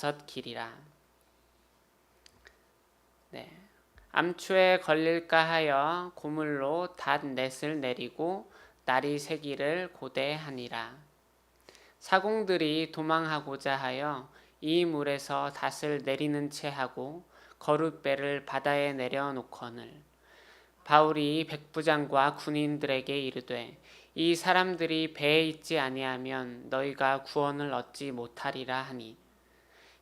다섯 길이라. 네. 암초에 걸릴까 하여 고물로 닷 넷을 내리고 날이 새기를 고대하니라. 사공들이 도망하고자 하여 이 물에서 닷을 내리는 채 하고 거룻배를 바다에 내려놓거늘 바울이 백부장과 군인들에게 이르되 이 사람들이 배에 있지 아니하면 너희가 구원을 얻지 못하리라 하니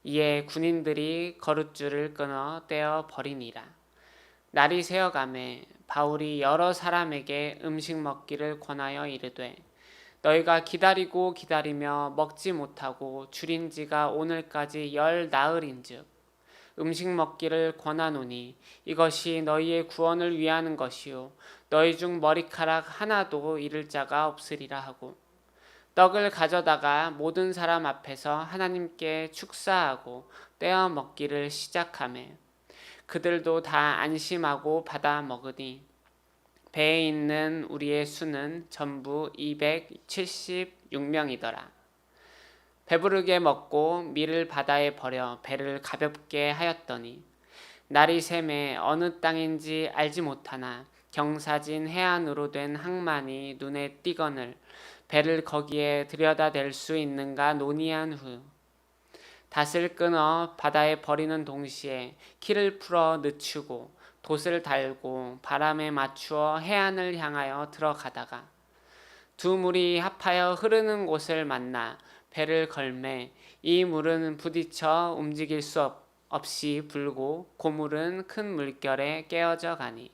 이에 군인들이 거룻줄을 끊어 떼어 버리니라. 날이 새어가매 바울이 여러 사람에게 음식 먹기를 권하여 이르되 너희가 기다리고 기다리며 먹지 못하고 줄인 지가 오늘까지 열 나흘인즉 음식 먹기를 권하노니 이것이 너희의 구원을 위하는 것이요 너희 중 머리카락 하나도 잃을 자가 없으리라 하고 떡을 가져다가 모든 사람 앞에서 하나님께 축사하고 떼어 먹기를 시작하매 그들도 다 안심하고 받아 먹으니 배에 있는 우리의 수는 전부 276명이더라. 배부르게 먹고 밀을 바다에 버려 배를 가볍게 하였더니 날이 새매 어느 땅인지 알지 못하나 경사진 해안으로 된 항만이 눈에 띄거늘 배를 거기에 들여다댈 수 있는가 논의한 후 닷을 끊어 바다에 버리는 동시에 키를 풀어 늦추고 돛을 달고 바람에 맞추어 해안을 향하여 들어가다가 두 물이 합하여 흐르는 곳을 만나 배를 걸매 이 물은 부딪혀 움직일 수 없이 불고 고물은 큰 물결에 깨어져 가니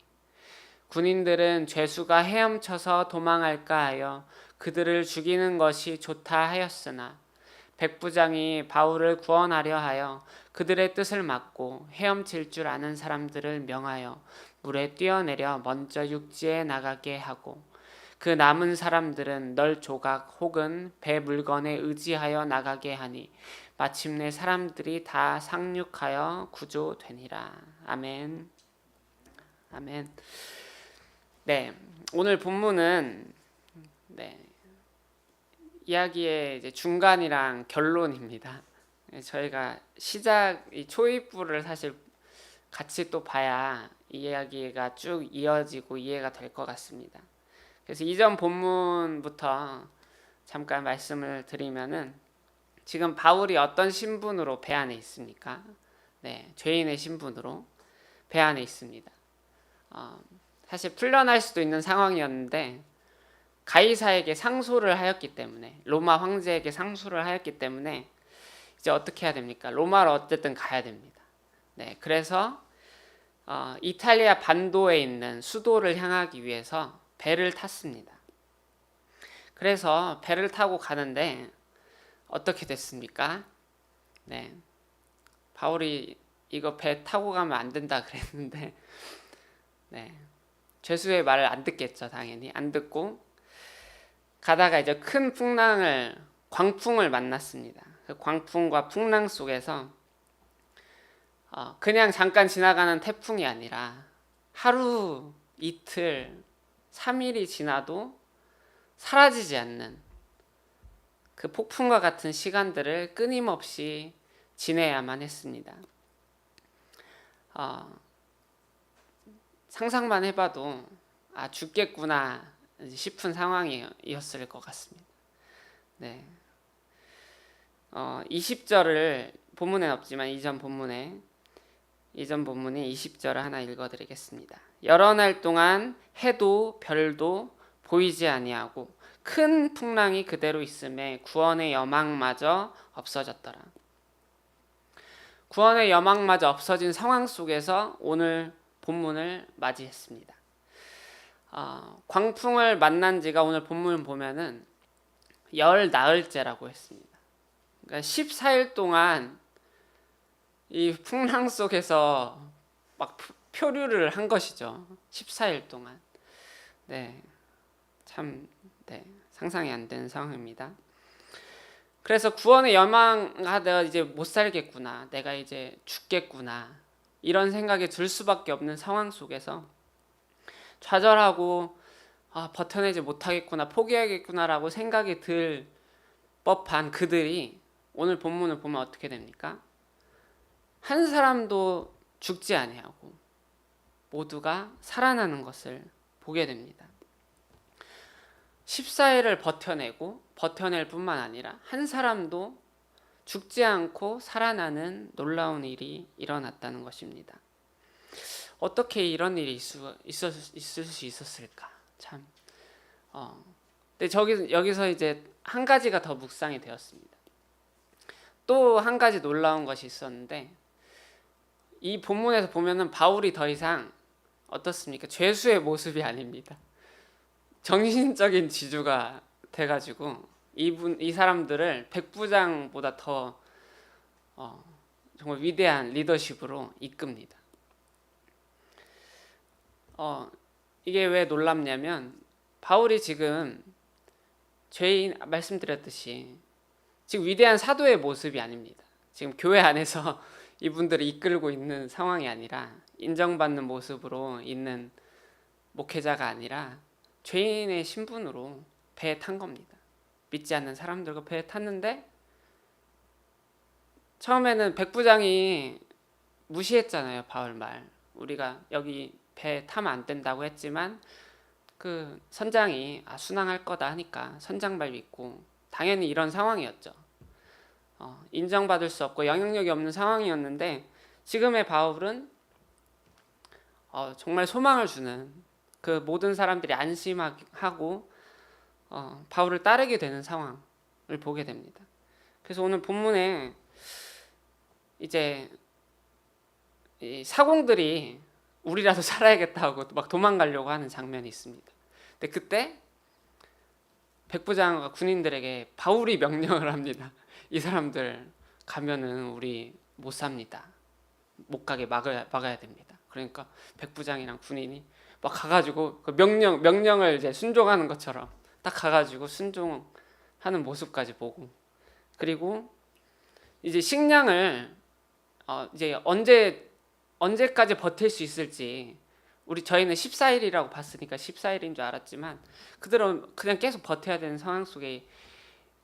군인들은 죄수가 헤엄쳐서 도망할까 하여 그들을 죽이는 것이 좋다 하였으나 백부장이 바울을 구원하려 하여 그들의 뜻을 막고 헤엄칠 줄 아는 사람들을 명하여 물에 뛰어내려 먼저 육지에 나가게 하고 그 남은 사람들은 널 조각 혹은 배 물건에 의지하여 나가게 하니 마침내 사람들이 다 상륙하여 구조되니라. 아멘. 아멘. 네, 오늘 본문은 이야기의 이제 중간이랑 결론입니다. 저희가 시작 이 초입부를 사실 같이 또 봐야 이야기가 쭉 이어지고 이해가 될 것 같습니다. 그래서 이전 본문부터 잠깐 말씀을 드리면은 지금 바울이 어떤 신분으로 배 안에 있습니까? 네, 죄인의 신분으로 배 안에 있습니다. 사실 풀려날 수도 있는 상황이었는데 가이사에게 상소를 하였기 때문에 로마 황제에게 상소를 하였기 때문에 이제 어떻게 해야 됩니까? 로마로 어쨌든 가야 됩니다. 네, 그래서 이탈리아 반도에 있는 수도를 향하기 위해서 배를 탔습니다. 그래서 배를 타고 가는데 어떻게 됐습니까? 네, 바울이 이거 배 타고 가면 안 된다 그랬는데 네, 죄수의 말을 안 듣겠죠. 당연히 안 듣고 가다가 이제 큰 광풍을 만났습니다. 그 광풍과 풍랑 속에서 그냥 잠깐 지나가는 태풍이 아니라 하루, 이틀, 3일이 지나도 사라지지 않는 그 폭풍과 같은 시간들을 끊임없이 지내야만 했습니다. 상상만 해봐도 죽겠구나 싶은 상황이었을 것 같습니다. 네. 20절을 본문엔 없지만 이전 본문에 20절을 하나 읽어드리겠습니다. 여러 날 동안 해도 별도 보이지 아니하고 큰 풍랑이 그대로 있음에 구원의 여망마저 없어졌더라. 구원의 여망마저 없어진 상황 속에서 오늘 본문을 맞이했습니다. 광풍을 만난 지가 오늘 본문을 보면은 열 나흘째라고 했습니다. 그러니까 14일 동안 이 풍랑 속에서 막 표류를 한 것이죠. 14일 동안. 네, 참 상상이 안 되는 상황입니다. 그래서 구원의 내가 이제 못 살겠구나, 내가 이제 죽겠구나 이런 생각이 들 수밖에 없는 상황 속에서 좌절하고 버텨내지 못하겠구나, 포기하겠구나라고 생각이 들 법한 그들이 오늘 본문을 보면 어떻게 됩니까? 한 사람도 죽지 아니하고 모두가 살아나는 것을 보게 됩니다. 14일을 버텨낼 뿐만 아니라 한 사람도 죽지 않고 살아나는 놀라운 일이 일어났다는 것입니다. 어떻게 이런 일이 있을 수 있었을까? 참. 근데 여기서 이제 한 가지가 더 묵상이 되었습니다. 또 한 가지 놀라운 것이 있었는데, 이 본문에서 보면은 바울이 더 이상 어떻습니까? 죄수의 모습이 아닙니다. 정신적인 지주가 돼가지고 이 사람들을 백부장보다 더 정말 위대한 리더십으로 이끕니다. 이게 왜 놀랍냐면, 바울이 지금 죄인 말씀드렸듯이 지금 위대한 사도의 모습이 아닙니다. 지금 교회 안에서 이분들을 이끌고 있는 상황이 아니라, 인정받는 모습으로 있는 목회자가 아니라 죄인의 신분으로 배에 탄 겁니다. 믿지 않는 사람들과 배에 탔는데, 처음에는 백부장이 무시했잖아요. 바울 말. 우리가 여기 배에 타면 안 된다고 했지만 그 선장이 순항할 거다 하니까 선장 말 믿고, 당연히 이런 상황이었죠. 인정받을 수 없고 영향력이 없는 상황이었는데, 지금의 바울은 정말 소망을 주는, 그 모든 사람들이 안심하고 바울을 따르게 되는 상황을 보게 됩니다. 그래서 오늘 본문에 이제 이 사공들이 우리라도 살아야겠다고 막 도망가려고 하는 장면이 있습니다. 근데 그때 백부장과 군인들에게 바울이 명령을 합니다. 이 사람들 가면은 우리 못 삽니다. 못 가게 막아야 됩니다. 그러니까 백부장이랑 군인이 막 가가지고 그 명령을 이제 순종하는 것처럼 딱 가가지고 순종하는 모습까지 보고, 그리고 이제 식량을 이제 언제까지 버틸 수 있을지, 저희는 14일이라고 봤으니까 14일인 줄 알았지만 그들은 그냥 계속 버텨야 되는 상황 속에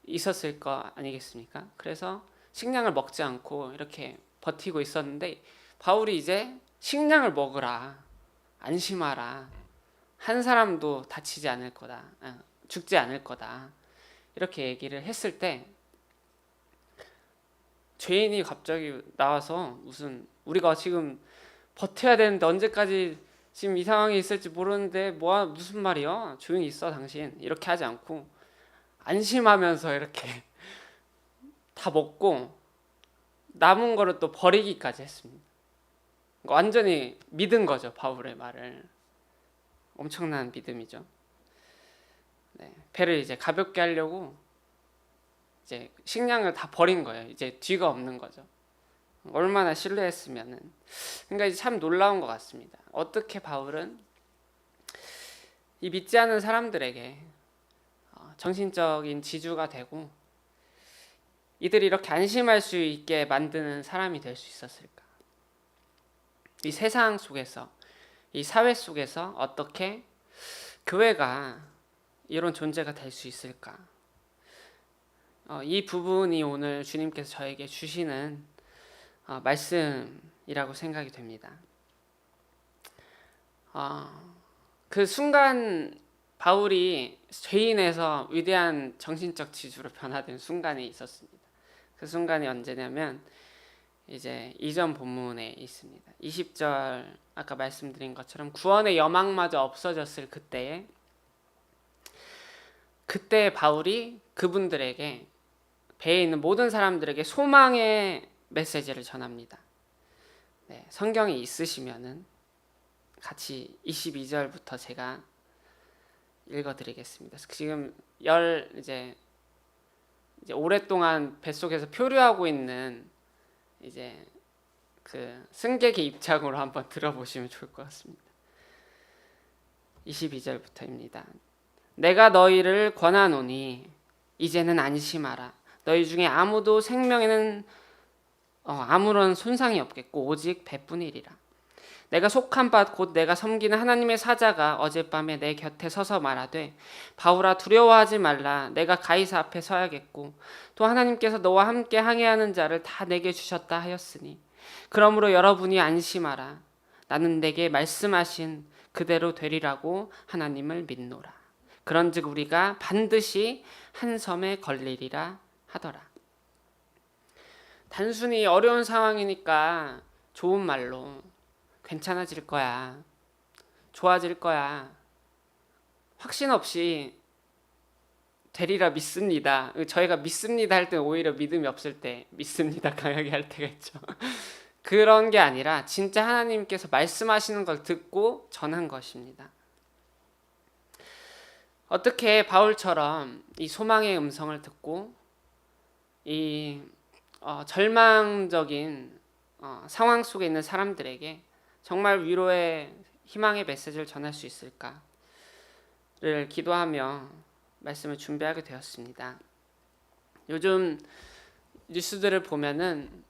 있었을 거 아니겠습니까? 그래서 식량을 먹지 않고 이렇게 버티고 있었는데, 바울이 이제 식량을 먹으라, 안심하라, 한 사람도 다치지 않을 거다, 죽지 않을 거다, 이렇게 얘기를 했을 때, 죄인이 갑자기 나와서 무슨 우리가 지금 버텨야 되는데 언제까지 지금 이 상황에 있을지 모르는데 무슨 말이야? 조용히 있어 당신, 이렇게 하지 않고 안심하면서 이렇게 다 먹고 남은 거를 또 버리기까지 했습니다. 완전히 믿은 거죠, 바울의 말을. 엄청난 믿음이죠. 네, 배를 이제 가볍게 하려고 이제 식량을 다 버린 거예요. 이제 뒤가 없는 거죠. 얼마나 신뢰했으면은. 그러니까 이제 참 놀라운 것 같습니다. 어떻게 바울은 이 믿지 않는 사람들에게 정신적인 지주가 되고 이들이 이렇게 안심할 수 있게 만드는 사람이 될 수 있었을까? 이 세상 속에서, 이 사회 속에서 어떻게 교회가 이런 존재가 될 수 있을까? 이 부분이 오늘 주님께서 저에게 주시는 말씀이라고 생각이 됩니다. 그 순간 바울이 죄인에서 위대한 정신적 지주로 변화된 순간이 있었습니다. 그 순간이 언제냐면 이제 이전 본문에 있습니다. 20절 아까 말씀드린 것처럼 구원의 여망마저 없어졌을 그때 바울이 그분들에게, 배에 있는 모든 사람들에게 소망의 메시지를 전합니다. 네, 성경이 있으시면은 같이 22절부터 제가 읽어드리겠습니다. 지금 이제 오랫동안 뱃속에서 표류하고 있는 이제 그 승객의 입장으로 한번 들어보시면 좋을 것 같습니다. 22절부터입니다. 내가 너희를 권하노니 이제는 안심하라. 너희 중에 아무도 생명에는 아무런 손상이 없겠고 오직 배뿐이리라. 내가 속한 바 곧 내가 섬기는 하나님의 사자가 어젯밤에 내 곁에 서서 말하되, 바울아 두려워하지 말라. 내가 가이사 앞에 서야겠고 또 하나님께서 너와 함께 항해하는 자를 다 내게 주셨다 하였으니 그러므로 여러분이 안심하라. 나는 내게 말씀하신 그대로 되리라고 하나님을 믿노라. 그런즉 우리가 반드시 한 섬에 걸리리라 하더라. 단순히 어려운 상황이니까 좋은 말로 괜찮아질 거야, 좋아질 거야, 확신 없이 되리라 믿습니다. 저희가 믿습니다 할 때 오히려 믿음이 없을 때 믿습니다 강하게 할 때가 있죠. 그런 게 아니라 진짜 하나님께서 말씀하시는 걸 듣고 전한 것입니다. 어떻게 바울처럼 이 소망의 음성을 듣고 이 절망적인 상황 속에 있는 사람들에게 정말 위로의 희망의 메시지를 전할 수 있을까를 기도하며 말씀을 준비하게 되었습니다. 요즘 뉴스들을 보면은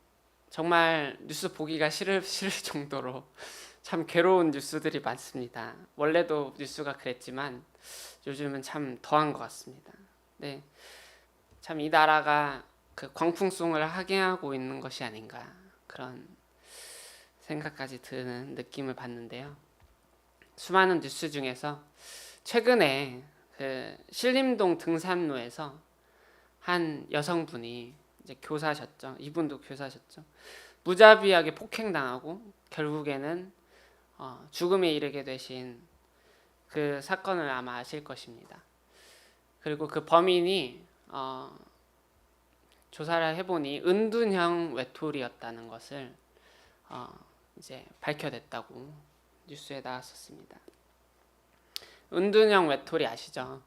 정말 뉴스 보기가 싫을 정도로 참 괴로운 뉴스들이 많습니다. 원래도 뉴스가 그랬지만 요즘은 참 더한 것 같습니다. 네, 참 이 나라가 그 광풍송을 하게 있는 것이 아닌가 그런 생각까지 드는 느낌을 받는데요. 수많은 뉴스 중에서 최근에 그 신림동 등산로에서 한 여성분이 이제 교사셨죠. 이분도 교사셨죠. 무자비하게 폭행당하고 결국에는 죽음에 이르게 되신 그 사건을 아마 아실 것입니다. 그리고 그 범인이 조사를 해보니 은둔형 외톨이였다는 것을 이제 밝혀냈다고 뉴스에 나왔었습니다. 은둔형 외톨이 아시죠?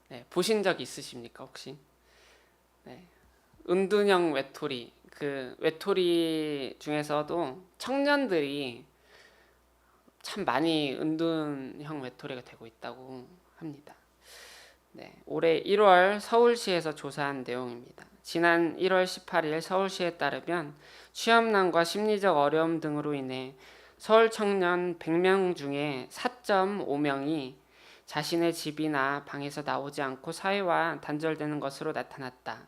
네, 보신 적 있으십니까 혹시? 네, 은둔형 외톨이, 그 외톨이 중에서도 청년들이 참 많이 은둔형 외톨이가 되고 있다고 합니다. 네, 올해 1월 서울시에서 조사한 내용입니다. 지난 1월 18일 서울시에 따르면 취업난과 심리적 어려움 등으로 인해 서울 청년 100명 중에 4.5명이 자신의 집이나 방에서 나오지 않고 사회와 단절되는 것으로 나타났다.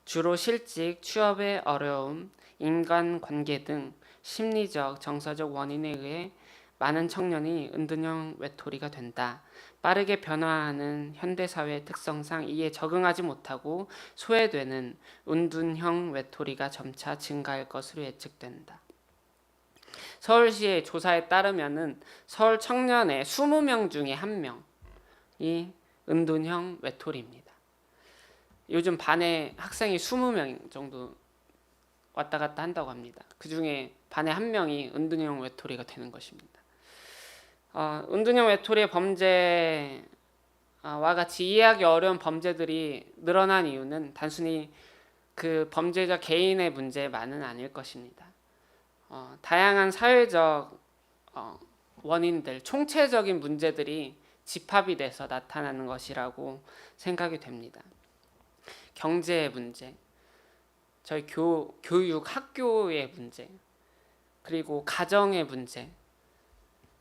주로 실직, 취업의 어려움, 인간관계 등 심리적, 정서적 원인에 의해 많은 청년이 은둔형 외톨이가 된다. 빠르게 변화하는 현대사회의 특성상 이에 적응하지 못하고 소외되는 은둔형 외톨이가 점차 증가할 것으로 예측된다. 서울시의 조사에 따르면은 서울 청년의 20명 중에 1명이 은둔형 외톨이입니다. 요즘 반에 학생이 20명 정도 왔다 갔다 한다고 합니다. 그 중에 반에 1명이 은둔형 외톨이가 되는 것입니다. 은둔형 외톨이의 범죄와 같이 이해하기 어려운 범죄들이 늘어난 이유는 단순히 그 범죄자 개인의 문제만은 아닐 것입니다. 다양한 사회적 원인들, 총체적인 문제들이 집합이 돼서 나타나는 것이라고 생각이 됩니다. 경제의 문제, 저희 교육, 학교의 문제, 그리고 가정의 문제,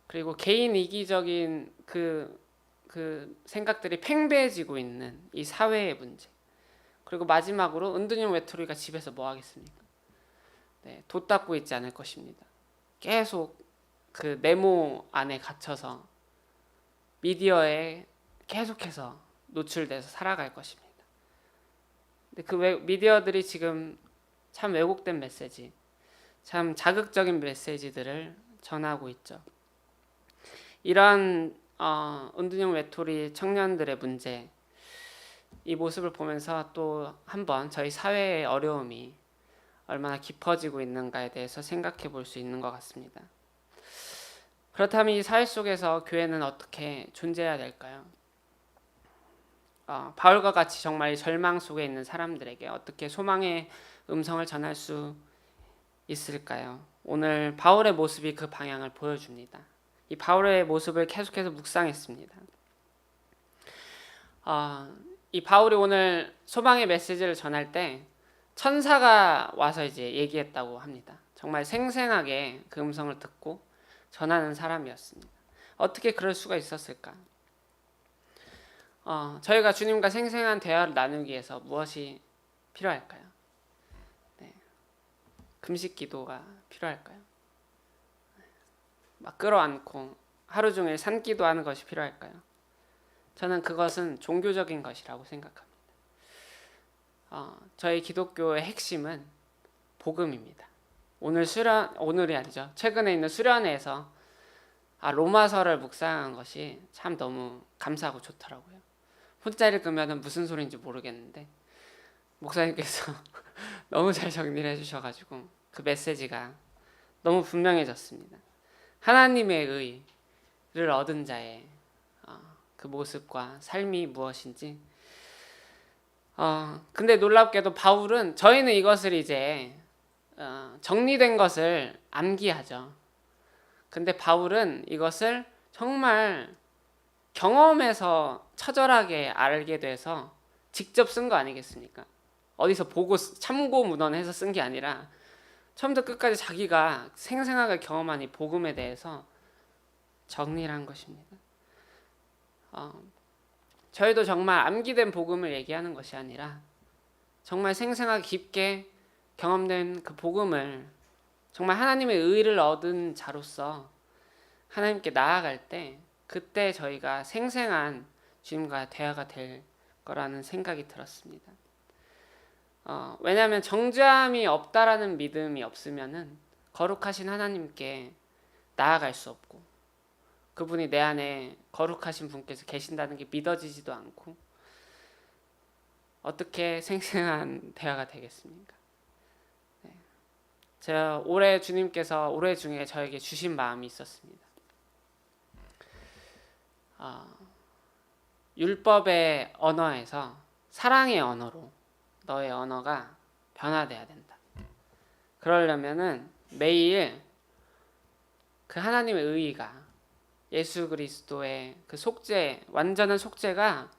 그리고 개인 이기적인 그 생각들이 팽배해지고 있는 이 사회의 문제, 그리고 마지막으로 은둔형 외톨이가 집에서 뭐 하겠습니까? 네, 돛 닦고 있지 않을 것입니다. 계속 그 네모 안에 갇혀서 미디어에 계속해서 노출돼서 살아갈 것입니다. 근데 그 미디어들이 지금 참 왜곡된 메시지, 참 자극적인 메시지들을 전하고 있죠. 이런 은둔형 외톨이 청년들의 문제, 이 모습을 보면서 또 한번 저희 사회의 어려움이 얼마나 깊어지고 있는가에 대해서 생각해 볼 수 있는 것 같습니다. 그렇다면 이 사회 속에서 교회는 어떻게 존재해야 될까요? 바울과 같이 정말 절망 속에 있는 사람들에게 어떻게 소망의 음성을 전할 수 있을까요? 오늘 바울의 모습이 그 방향을 보여줍니다. 이 바울의 모습을 계속해서 묵상했습니다. 이 바울이 오늘 소망의 메시지를 전할 때 천사가 와서 이제 얘기했다고 합니다. 정말 생생하게 그 음성을 듣고 전하는 사람이었습니다. 어떻게 그럴 수가 있었을까? 저희가 주님과 생생한 대화를 나누기 위해서 무엇이 필요할까요? 네, 금식 기도가 필요할까요? 막 끌어안고 하루 종일 산기도 하는 것이 필요할까요? 저는 그것은 종교적인 것이라고 생각합니다. 저희 기독교의 핵심은 복음입니다. 오늘이 아니죠. 최근에 있는 수련회에서 로마서를 묵상한 것이 참 너무 감사하고 좋더라고요. 혼자 읽으면 무슨 소리인지 모르겠는데 목사님께서 너무 잘 정리를 해주셔가지고 그 메시지가 너무 분명해졌습니다. 하나님의 의를 얻은 자의 그 모습과 삶이 무엇인지. 근데 놀랍게도 바울은 저희는 이것을 이제 정리된 것을 암기하죠. 근데 바울은 이것을 정말 경험에서 처절하게 알게 돼서 직접 쓴 거 아니겠습니까? 어디서 보고 참고 문헌해서 쓴 게 아니라 처음부터 끝까지 자기가 생생하게 경험한 이 복음에 대해서 정리를 한 것입니다. 저희도 정말 암기된 복음을 얘기하는 것이 아니라 정말 생생하게 깊게 경험된 그 복음을 정말 하나님의 의를 얻은 자로서 하나님께 나아갈 때 그때 저희가 생생한 주님과 대화가 될 거라는 생각이 들었습니다. 왜냐하면 정죄함이 없다라는 믿음이 없으면은 거룩하신 하나님께 나아갈 수 없고 그분이 내 안에 거룩하신 분께서 계신다는 게 믿어지지도 않고 어떻게 생생한 대화가 되겠습니까? 네. 제가 올해 주님께서 올해 중에 저에게 주신 마음이 있었습니다. 율법의 언어에서 사랑의 언어로 너의 언어가 변화돼야 된다. 그러려면은 매일 그 하나님의 의의가 예수 그리스도의 그 속죄, 완전한 속죄가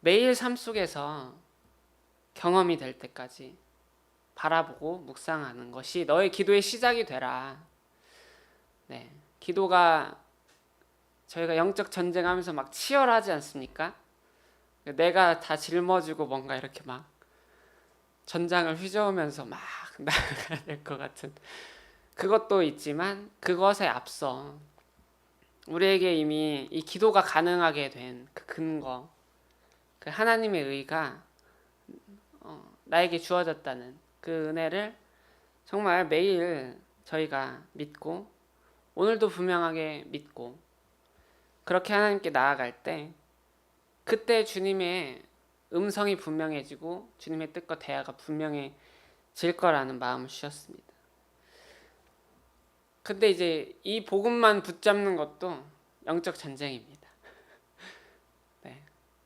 매일 삶 속에서 경험이 될 때까지 바라보고 묵상하는 것이 너의 기도의 시작이 되라. 네, 기도가 저희가 영적 전쟁하면서 막 치열하지 않습니까? 내가 다 짊어지고 뭔가 이렇게 막 전장을 휘저으면서 막 나가야 될 것 같은 그것도 있지만 그것에 앞서 우리에게 이미 이 기도가 가능하게 된 그 근거, 그 하나님의 의가 나에게 주어졌다는 그 은혜를 정말 매일 저희가 믿고 오늘도 분명하게 믿고 그렇게 하나님께 나아갈 때 그때 주님의 음성이 분명해지고 주님의 뜻과 대화가 분명해질 거라는 마음을 주셨습니다. 근데 이제 이 복음만 붙잡는 것도 영적 전쟁입니다. 네.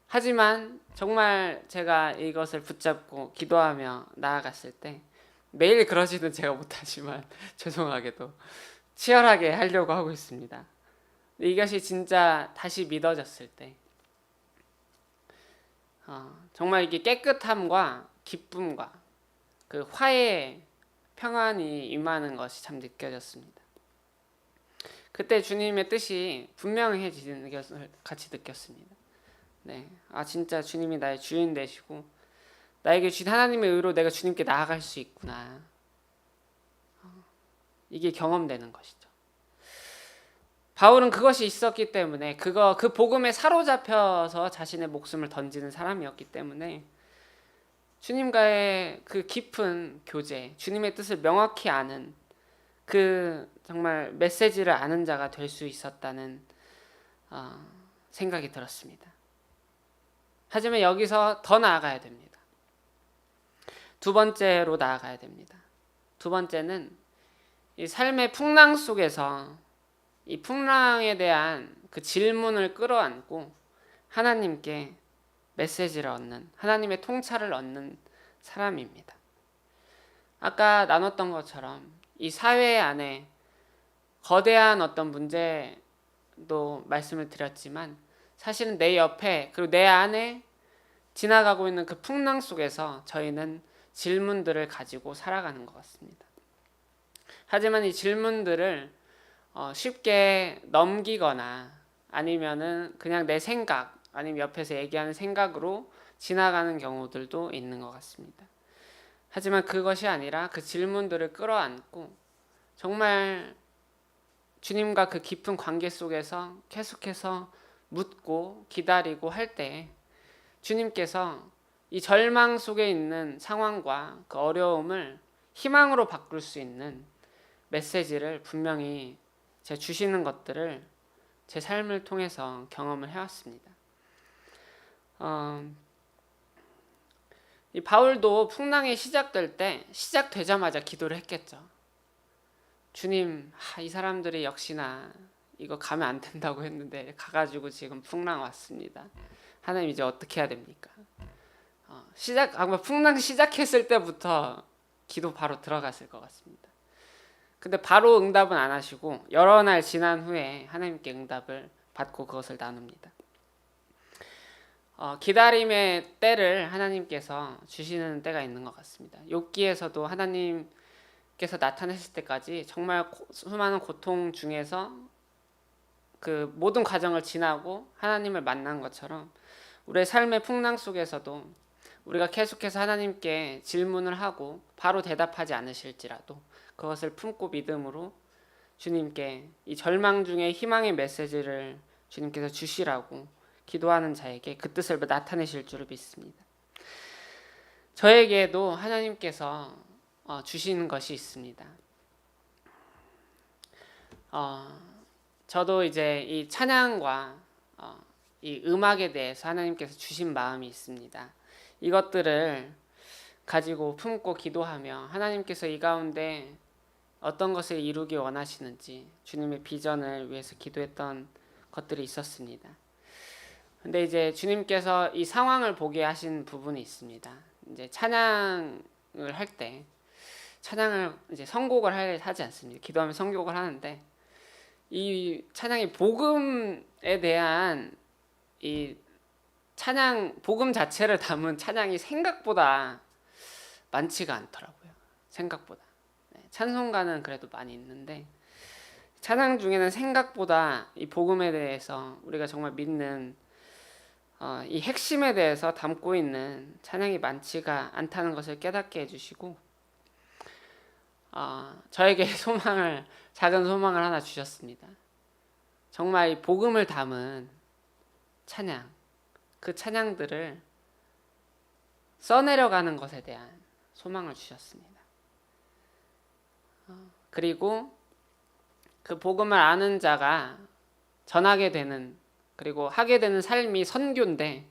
하지만 정말 제가 이것을 붙잡고 기도하며 나아갔을 때 매일 그러지는 제가 못하지만 죄송하게도 치열하게 하려고 하고 있습니다. 이것이 진짜 다시 믿어졌을 때 정말 이게 깨끗함과 기쁨과 그 화해, 평안이 임하는 것이 참 느껴졌습니다. 그때 주님의 뜻이 분명해지는 것을 같이 느꼈습니다. 네, 진짜 주님이 나의 주인 되시고 나에게 주신 하나님의 의로 내가 주님께 나아갈 수 있구나. 이게 경험되는 것이죠. 바울은 그것이 있었기 때문에 그 복음에 사로잡혀서 자신의 목숨을 던지는 사람이었기 때문에 주님과의 그 깊은 교제, 주님의 뜻을 명확히 아는 그 정말 메시지를 아는 자가 될 수 있었다는 생각이 들었습니다. 하지만 여기서 더 나아가야 됩니다. 두 번째로 나아가야 됩니다. 두 번째는 이 삶의 풍랑 속에서 이 풍랑에 대한 그 질문을 끌어안고 하나님께 메시지를 얻는, 하나님의 통찰을 얻는 사람입니다. 아까 나눴던 것처럼 이 사회 안에 거대한 어떤 문제도 말씀을 드렸지만 사실은 내 옆에 그리고 내 안에 지나가고 있는 그 풍랑 속에서 저희는 질문들을 가지고 살아가는 것 같습니다. 하지만 이 질문들을 쉽게 넘기거나 아니면은 그냥 내 생각 아니면 옆에서 얘기하는 생각으로 지나가는 경우들도 있는 것 같습니다. 하지만 그것이 아니라 그 질문들을 끌어안고 정말 주님과 그 깊은 관계 속에서 계속해서 묻고 기다리고 할 때 주님께서 이 절망 속에 있는 상황과 그 어려움을 희망으로 바꿀 수 있는 메시지를 분명히 제 주시는 것들을 제 삶을 통해서 경험을 해왔습니다. 이 바울도 풍랑이 시작될 때 시작되자마자 기도를 했겠죠. 주님, 이 사람들이 역시나 이거 가면 안 된다고 했는데 가가지고 지금 풍랑 왔습니다. 하나님 이제 어떻게 해야 됩니까? 아마 풍랑 시작했을 때부터 기도 바로 들어갔을 것 같습니다. 근데 바로 응답은 안 하시고 여러 날 지난 후에 하나님께 응답을 받고 그것을 나눕니다. 기다림의 때를 하나님께서 주시는 때가 있는 것 같습니다. 욥기에서도 하나님께서 나타내실 때까지 정말 수많은 고통 중에서 그 모든 과정을 지나고 하나님을 만난 것처럼 우리의 삶의 풍랑 속에서도 우리가 계속해서 하나님께 질문을 하고 바로 대답하지 않으실지라도 그것을 품고 믿음으로 주님께 이 절망 중에 희망의 메시지를 주님께서 주시라고 기도하는 자에게 그 뜻을 나타내실 줄을 믿습니다. 저에게도 하나님께서 주시는 것이 있습니다. 저도 이제 이 찬양과 이 음악에 대해서 하나님께서 주신 마음이 있습니다. 이것들을 가지고 품고 기도하며 하나님께서 이 가운데 어떤 것을 이루기 원하시는지 주님의 비전을 위해서 기도했던 것들이 있었습니다. 근데 이제 주님께서 이 상황을 보게 하신 부분이 있습니다. 이제 찬양을 할 때 찬양을 이제 선곡을 하지 않습니다. 기도하면 선곡을 하는데 이 찬양이 복음에 대한 이 찬양 복음 자체를 담은 찬양이 생각보다 많지가 않더라고요. 생각보다. 찬송가는 그래도 많이 있는데 찬양 중에는 생각보다 이 복음에 대해서 우리가 정말 믿는 이 핵심에 대해서 담고 있는 찬양이 많지가 않다는 것을 깨닫게 해주시고 저에게 작은 소망을 하나 주셨습니다. 정말 이 복음을 담은 찬양, 그 찬양들을 써내려가는 것에 대한 소망을 주셨습니다. 그리고 그 복음을 아는 자가 전하게 되는 그리고 하게 되는 삶이 선교인데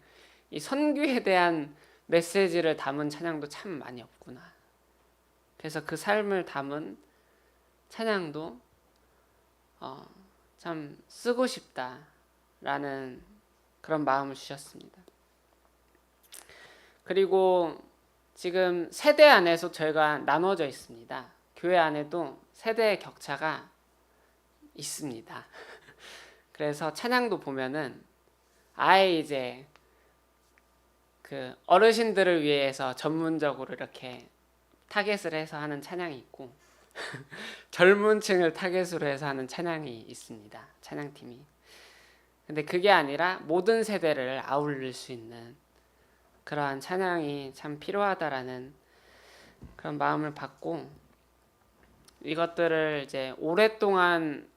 이 선교에 대한 메시지를 담은 찬양도 참 많이 없구나. 그래서 그 삶을 담은 찬양도 참 쓰고 싶다라는 그런 마음을 주셨습니다. 그리고 지금 세대 안에서 저희가 나눠져 있습니다. 교회 안에도 세대의 격차가 있습니다. 그래서 찬양도 보면은 아예 이제 그 어르신들을 위해서 전문적으로 이렇게 타겟을 해서 하는 찬양이 있고 젊은 층을 타겟으로 해서 하는 찬양이 있습니다. 찬양팀이. 근데 그게 아니라 모든 세대를 아울릴 수 있는 그러한 찬양이 참 필요하다라는 그런 마음을 받고 이것들을 이제 오랫동안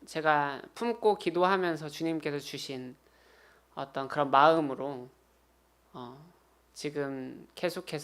제가 품고 기도하면서 주님께서 주신 어떤 그런 마음으로 지금 계속해서